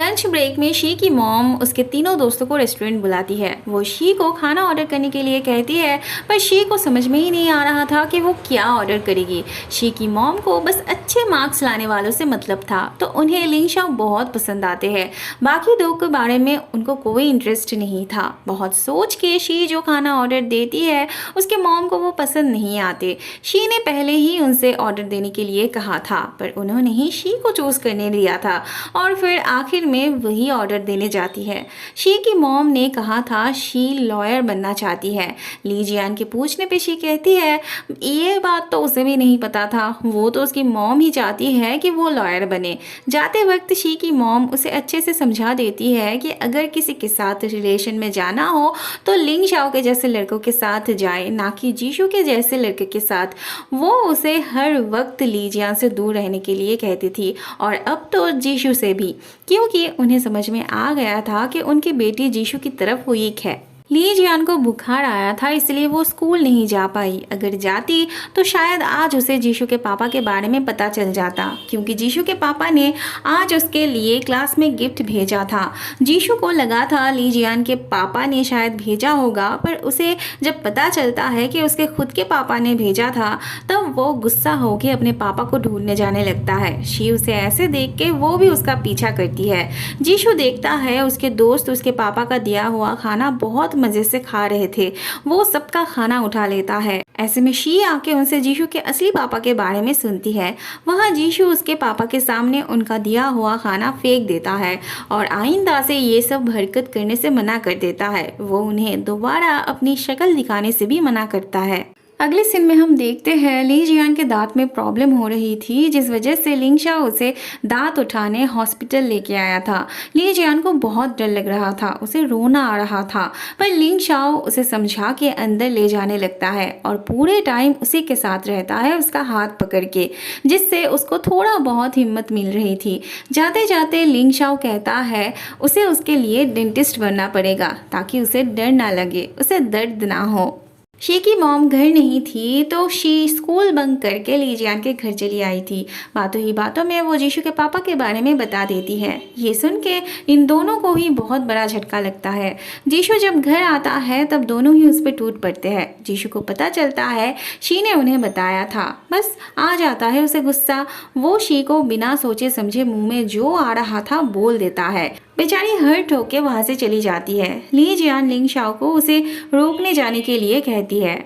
Lunch break में she की mom उसके तीनों दोस्तों को रेस्टोरेंट बुलाती है। वो शी को खाना ऑर्डर करने के लिए कहती है, पर शी को समझ में ही नहीं आ रहा था कि वो क्या ऑर्डर करेगी। शी की मॉम को बस अच्छे मार्क्स लाने वालों से मतलब था, तो उन्हें लिंग शाओ बहुत पसंद आते हैं। बाकी दो के बारे में उनको कोई इंटरेस्ट नहीं था। बहुत सोच के शी जो खाना ऑर्डर देती है उसके मॉम को वो पसंद नहीं आते। शी ने पहले ही उनसे ऑर्डर देने के लिए कहा था, पर उन्होंने ही शी को चूज़ करने दिया था और फिर आखिर में वही ऑर्डर देने जाती है। शी की मॉम ने कहा था शी लॉयर बनना चाहती है। ली जियान के पूछने पे शी कहती है ये बात तो उसे भी नहीं पता था, वो तो उसकी मॉम ही चाहती है कि वो लॉयर बने। जाते वक्त शी की मॉम उसे अच्छे से समझा देती है कि अगर किसी के साथ रिलेशन में जाना हो तो लिंग शाओ के जैसे लड़कों के साथ जाए, ना कि जीशु के जैसे लड़के के साथ। वो उसे हर वक्त ली जियान से दूर रहने के लिए कहती थी, और अब तो जीशु से भी, क्योंकि उन्हें समझ में आ गया था कि उनकी बेटी जीशु की तरफ वीक है। ली जियान को बुखार आया था, इसलिए वो स्कूल नहीं जा पाई। अगर जाती तो शायद आज उसे जीशु के पापा के बारे में पता चल जाता, क्योंकि जीशु के पापा ने आज उसके लिए क्लास में गिफ्ट भेजा था। जीशु को लगा था ली जियान के पापा ने शायद भेजा होगा, पर उसे जब पता चलता है कि उसके खुद के पापा ने भेजा था तब वो गुस्सा होकर अपने पापा को ढूंढने जाने लगता है। शी उसे ऐसे देख के वो भी उसका पीछा करती है। जीशु देखता है उसके दोस्त उसके पापा का दिया हुआ खाना बहुत मजे से खा रहे थे, वो सबका खाना उठा लेता है। ऐसे में शी आके उनसे जीशु के असली पापा के बारे में सुनती है। वहाँ जीशु उसके पापा के सामने उनका दिया हुआ खाना फेंक देता है और आइंदा से ये सब हरकत करने से मना कर देता है। वो उन्हें दोबारा अपनी शक्ल दिखाने से भी मना करता है। अगले सीन में हम देखते हैं ली जियान के दांत में प्रॉब्लम हो रही थी, जिस वजह से लिंग शाओ उसे दांत उठाने हॉस्पिटल लेके आया था। ली जियान को बहुत डर लग रहा था, उसे रोना आ रहा था, पर लिंग शाओ उसे समझा के अंदर ले जाने लगता है और पूरे टाइम उसी के साथ रहता है, उसका हाथ पकड़ के, जिससे उसको थोड़ा बहुत हिम्मत मिल रही थी। जाते जाते लिंग शाओ कहता है उसे उसके लिए डेंटिस्ट बनना पड़ेगा ताकि उसे डर ना लगे, उसे दर्द ना हो। शी की मॉम घर नहीं थी, तो शी स्कूल बंक करके ली जियान के घर चली आई थी। बातों ही बातों में वो जीशु के पापा के बारे में बता देती है। ये सुन के इन दोनों को ही बहुत बड़ा झटका लगता है। जीशु जब घर आता है तब दोनों ही उस पर टूट पड़ते हैं। जीशु को पता चलता है शी ने उन्हें बताया था, बस आ जाता है उसे गुस्सा। वो शी को बिना सोचे समझे मुंह में जो आ रहा था बोल देता है। बेचारी हर्ट होके वहां से चली जाती है। ली जियान लिंग शाओ को उसे रोकने जाने के लिए कहती है।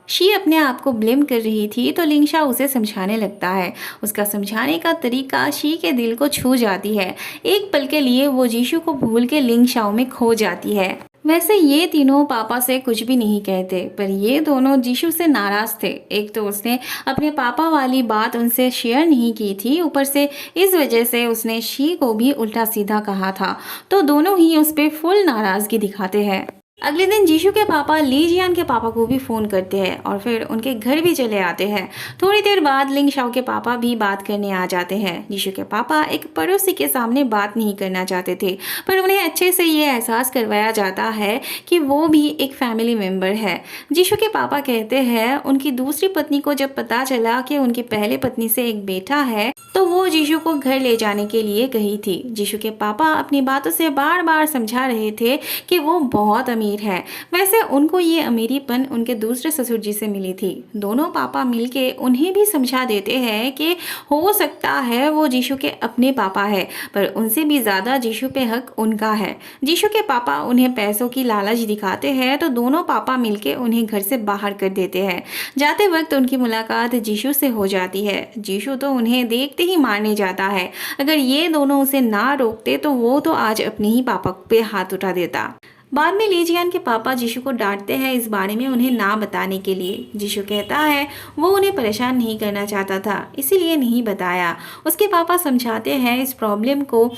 शी अपने आप को ब्लेम कर रही थी, तो लिंग शाओ उसे समझाने लगता है। उसका समझाने का तरीका शी के दिल को छू जाती है। एक पल के लिए वो जीशु को भूल के लिंग शाओ में खो जाती है। वैसे ये तीनों पापा से कुछ भी नहीं कहते, पर ये दोनों जीशु से नाराज थे। एक तो उसने अपने पापा वाली बात उनसे शेयर नहीं की थी, ऊपर से इस वजह से उसने शी को भी उल्टा सीधा कहा था, तो दोनों ही उस पर फुल नाराजगी दिखाते हैं। अगले दिन जीशु के पापा ली जियान के पापा को भी फ़ोन करते हैं और फिर उनके घर भी चले आते हैं। थोड़ी देर बाद लिंग शाओ के पापा भी बात करने आ जाते हैं। जीशु के पापा एक पड़ोसी के सामने बात नहीं करना चाहते थे, पर उन्हें अच्छे से ये एहसास करवाया जाता है कि वो भी एक फैमिली मेम्बर है। जीशु के पापा कहते हैं उनकी दूसरी पत्नी को जब पता चला कि उनकी पहले पत्नी से एक बेटा है, तो वो जीशु को घर ले जाने के लिए गई थी। जीशु के पापा अपनी बातों से बार बार समझा रहे थे कि वो बहुत अमीर है। वैसे उनको ये अमीरीपन उनके दूसरे ससुर जी से मिली थी। दोनों पापा मिलके उन्हें भी समझा देते हैं कि हो सकता है वो जीशु के अपने पापा है, पर उनसे भी ज़्यादा जीशु पे हक उनका है। जीशु के पापा उन्हें पैसों की लालच दिखाते हैं, तो दोनों पापा मिलके उन्हें घर से बाहर कर देते हैं। जाते वक्त उनकी मुलाकात जीशु से हो जाती है। जीशु तो उन्हें देखते ही मारने जाता है। अगर ये दोनों उसे ना रोकते तो वो तो आज अपने ही पापा पे हाथ उठा देता। बाद में ली जियान के पापा जीशु को डांटते हैं इस बारे में उन्हें ना बताने के लिए। जीशु कहता है वो उन्हें परेशान नहीं करना चाहता था, इसीलिए नहीं बताया। उसके पापा समझाते हैं इस प्रॉब्लम को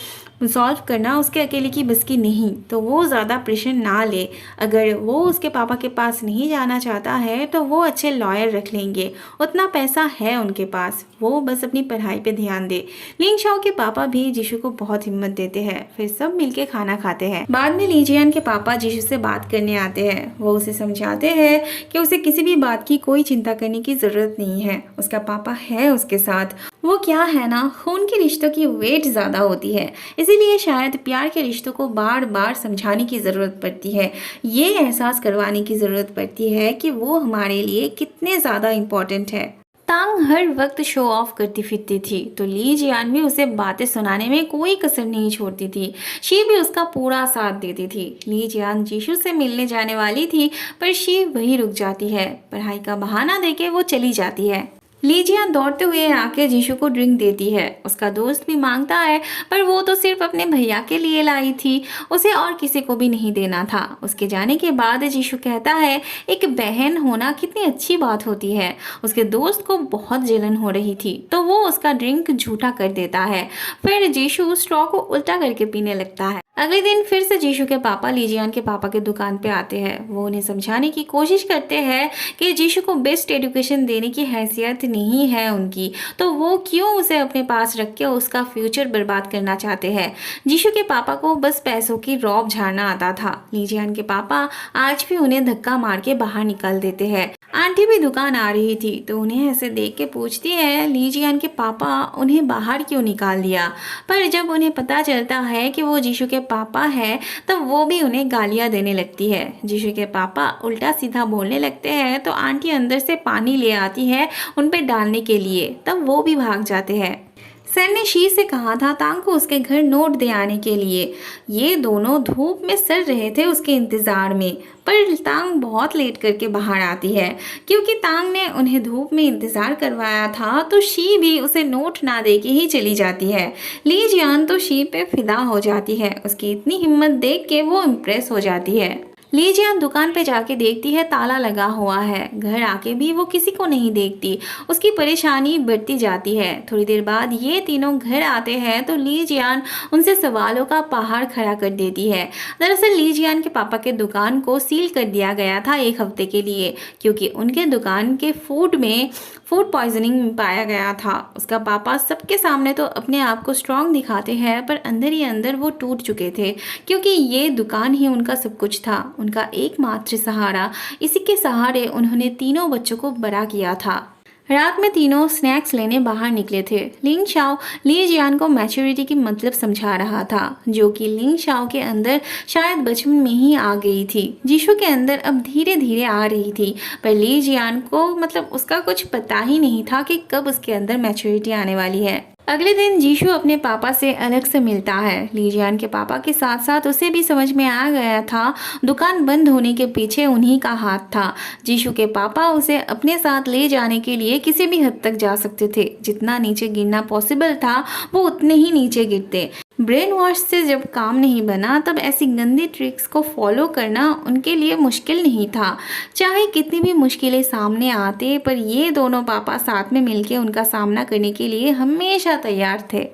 सॉल्व करना उसके अकेले की बस की नहीं, तो वो ज़्यादा प्रेशर ना ले। अगर वो उसके पापा के पास नहीं जाना चाहता है तो वो अच्छे लॉयर रख लेंगे, उतना पैसा है उनके पास, वो बस अपनी पढ़ाई पे ध्यान दे। लिंग शाओ के पापा भी जीशु को बहुत हिम्मत देते हैं। फिर सब मिलके खाना खाते हैं। बाद में ली जियान के पापा जीशु से बात करने आते हैं। वो उसे समझाते हैं कि उसे किसी भी बात की कोई चिंता करने की ज़रूरत नहीं है, उसका पापा है उसके साथ। वो क्या है ना, खून के रिश्तों की वेट ज़्यादा होती है, इसीलिए शायद प्यार के रिश्तों को बार बार समझाने की ज़रूरत पड़ती है। ये एहसास करवाने की ज़रूरत पड़ती है कि वो हमारे लिए कितने ज़्यादा इम्पोर्टेंट है। तांग हर वक्त शो ऑफ करती फिरती थी, तो ली जियान भी उसे बातें सुनाने में कोई कसर नहीं छोड़ती थी। शी भी उसका पूरा साथ देती थी। ली जियान जीशु से मिलने जाने वाली थी, पर शी वहीं रुक जाती है। पढ़ाई का बहाना देके वो चली जाती है। लीजिया दौड़ते हुए आके जीशु को ड्रिंक देती है। उसका दोस्त भी मांगता है, पर वो तो सिर्फ अपने भैया के लिए लाई थी, उसे और किसी को भी नहीं देना था। उसके जाने के बाद जीशु कहता है एक बहन होना कितनी अच्छी बात होती है। उसके दोस्त को बहुत जलन हो रही थी, तो वो उसका ड्रिंक झूठा कर देता है। फिर जीशु स्ट्रॉ को उल्टा करके पीने लगता है। अगले दिन फिर से जीशु के पापा लीजियान के पापा के दुकान पे आते हैं। वो उन्हें समझाने की कोशिश करते हैं कि जीशु को बेस्ट एजुकेशन देने की हैसियत नहीं है उनकी, तो वो क्यों उसे अपने पास रख के उसका फ्यूचर बर्बाद करना चाहते हैं। जीशु के पापा को बस पैसों की रौब झाड़ना आता था। लीजियान के पापा आज भी उन्हें धक्का मार के बाहर निकाल देते हैं। आंटी भी दुकान आ रही थी, तो उन्हें ऐसे देख के पूछती है लीजियान के पापा उन्हें बाहर क्यों निकाल दिया। पर जब उन्हें पता चलता है कि वो जीशु के पापा है, तब वो भी उन्हें गालियां देने लगती है। जीशु के पापा उल्टा सीधा बोलने लगते हैं, तो आंटी अंदर से पानी ले आती है उन पे डालने के लिए, तब वो भी भाग जाते हैं। सर ने शी से कहा था तांग को उसके घर नोट दे आने के लिए। ये दोनों धूप में सड़ रहे थे उसके इंतज़ार में, पर तांग बहुत लेट करके बाहर आती है। क्योंकि तांग ने उन्हें धूप में इंतज़ार करवाया था, तो शी भी उसे नोट ना दे के ही चली जाती है। ली जियान तो शी पे फिदा हो जाती है। उसकी इतनी हिम्मत देख के वो इम्प्रेस हो जाती है। लीजियान दुकान पे जाके देखती है ताला लगा हुआ है। घर आके भी वो किसी को नहीं देखती। उसकी परेशानी बढ़ती जाती है। थोड़ी देर बाद ये तीनों घर आते हैं, तो लीजियान उनसे सवालों का पहाड़ खड़ा कर देती है। दरअसल लीजियान के पापा के दुकान को सील कर दिया गया था 1 हफ्ते के लिए, क्योंकि उनके दुकान के फूड में फूड पॉइजनिंग पाया गया था। उसका पापा सबके सामने तो अपने आप को स्ट्रांग दिखाते हैं, पर अंदर ही अंदर वो टूट चुके थे, क्योंकि ये दुकान ही उनका सब कुछ था, उनका एकमात्र सहारा। इसी के सहारे उन्होंने तीनों बच्चों को बड़ा किया था। रात में तीनों स्नैक्स लेने बाहर निकले थे। लिंग शाओ ली जियान को मैच्योरिटी की मतलब समझा रहा था, जो कि लिंग शाओ के अंदर शायद बचपन में ही आ गई थी। जीशु के अंदर अब धीरे धीरे आ रही थी, पर ली जियान को मतलब उसका कुछ पता ही नहीं था कि कब उसके अंदर मैच्योरिटी आने वाली है। अगले दिन जीशु अपने पापा से अलग से मिलता है। लीजियान के पापा के साथ साथ उसे भी समझ में आ गया था दुकान बंद होने के पीछे उन्हीं का हाथ था। जीशु के पापा उसे अपने साथ ले जाने के लिए किसी भी हद तक जा सकते थे। जितना नीचे गिरना पॉसिबल था वो उतने ही नीचे गिरते। ब्रेन वॉश से जब काम नहीं बना, तब ऐसी गंदी ट्रिक्स को फॉलो करना उनके लिए मुश्किल नहीं था। चाहे कितनी भी मुश्किलें सामने आते, पर ये दोनों पापा साथ में मिलके उनका सामना करने के लिए हमेशा तैयार थे।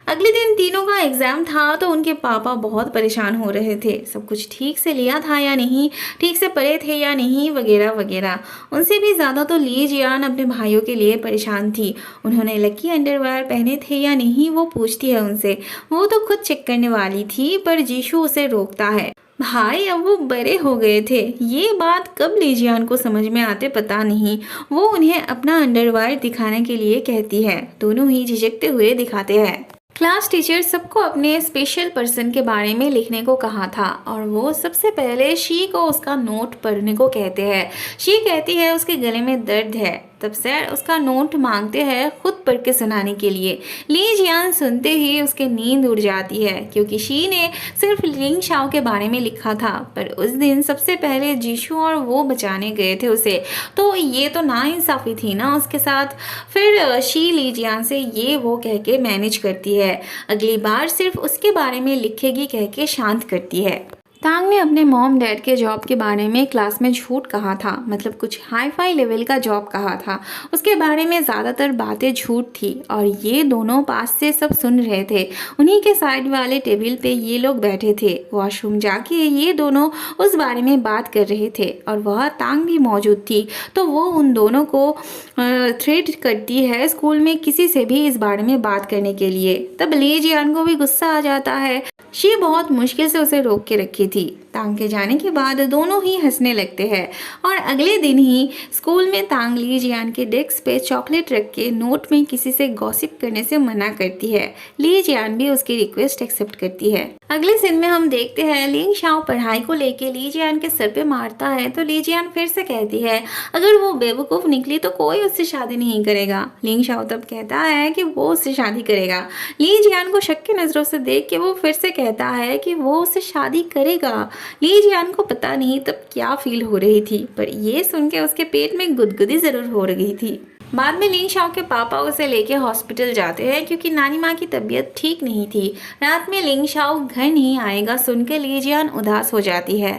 अगले दिन तीनों का एग्जाम था, तो उनके पापा बहुत परेशान हो रहे थे। सब कुछ ठीक से लिया था या नहीं, ठीक से पढ़े थे या नहीं, वगैरह वगैरह। उनसे भी ज़्यादा तो ली जियान अपने भाइयों के लिए परेशान थी। उन्होंने लकी अंडरवेयर पहने थे या नहीं, वो पूछती है उनसे। वो तो खुद चेक करने वाली थी, पर जीशु उसे रोकता है। भाई अब वो बड़े हो गए थे। ये बात कब लीजियान को समझ में आते पता नहीं। वो उन्हें अपना अंडरवेयर दिखाने के लिए कहती है। दोनों ही झिझकते हुए दिखाते हैं। क्लास टीचर सबको अपने स्पेशल पर्सन के बारे में लिखने को कहा था, और वो सबसे पहले शी को उसका नोट पढ़ने को कहते हैं। शी कहती है उसके गले में दर्द है, तब सर उसका नोट मांगते हैं खुद पढ़ के सुनाने के लिए। ली जियान सुनते ही उसके नींद उड़ जाती है, क्योंकि शी ने सिर्फ लिंग शाओ के बारे में लिखा था, पर उस दिन सबसे पहले जीशु और वो बचाने गए थे उसे, तो ये तो नाइंसाफ़ी थी ना उसके साथ। फिर शी ली जियान से ये वो कह के मैनेज करती है, अगली बार सिर्फ उसके बारे में लिखेगी कह के शांत करती है। तांग ने अपने मॉम डैड के जॉब के बारे में क्लास में झूठ कहा था, मतलब कुछ हाई फाई लेवल का जॉब कहा था। उसके बारे में ज़्यादातर बातें झूठ थी, और ये दोनों पास से सब सुन रहे थे। उन्हीं के साइड वाले टेबल पे ये लोग बैठे थे। वॉशरूम जाके ये दोनों उस बारे में बात कर रहे थे, और वह तांग भी मौजूद थी, तो वो उन दोनों को थ्रेट करती है स्कूल में किसी से भी इस बारे में बात करने के लिए। तब ली जियान को भी गुस्सा आ जाता है। शी बहुत मुश्किल से उसे रोक के रखी थी। तांग के जाने के बाद दोनों ही हंसने लगते हैं और अगले दिन ही स्कूल में तांग ली जियान के डेस्क पे चॉकलेट रख के नोट में किसी से गॉसिप करने से मना करती है। ली जियान भी उसकी रिक्वेस्ट एक्सेप्ट करती है। अगले सीन में हम देखते हैं लिंग शाओ पढ़ाई को लेके ली जियान के सर पे मारता है तो ली जियान फिर से कहती है अगर वो बेवकूफ निकली तो कोई उससे शादी नहीं करेगा। लिंग शाओ तब कहता है कि वो उससे शादी करेगा। ली जियान को शक की नजरों से देख के वो फिर से कहता है कि वो उससे शादी करेगा। ली जियान को पता नहीं तब क्या फील हो रही थी, पर ये सुन के उसके पेट में गुदगुदी जरूर हो रही थी। बाद में लिंग शाओ के पापा उसे लेके हॉस्पिटल जाते हैं क्योंकि नानी माँ की तबीयत ठीक नहीं थी। रात में लिंग शाओ घर नहीं आएगा सुनकर ली जियान उदास हो जाती है।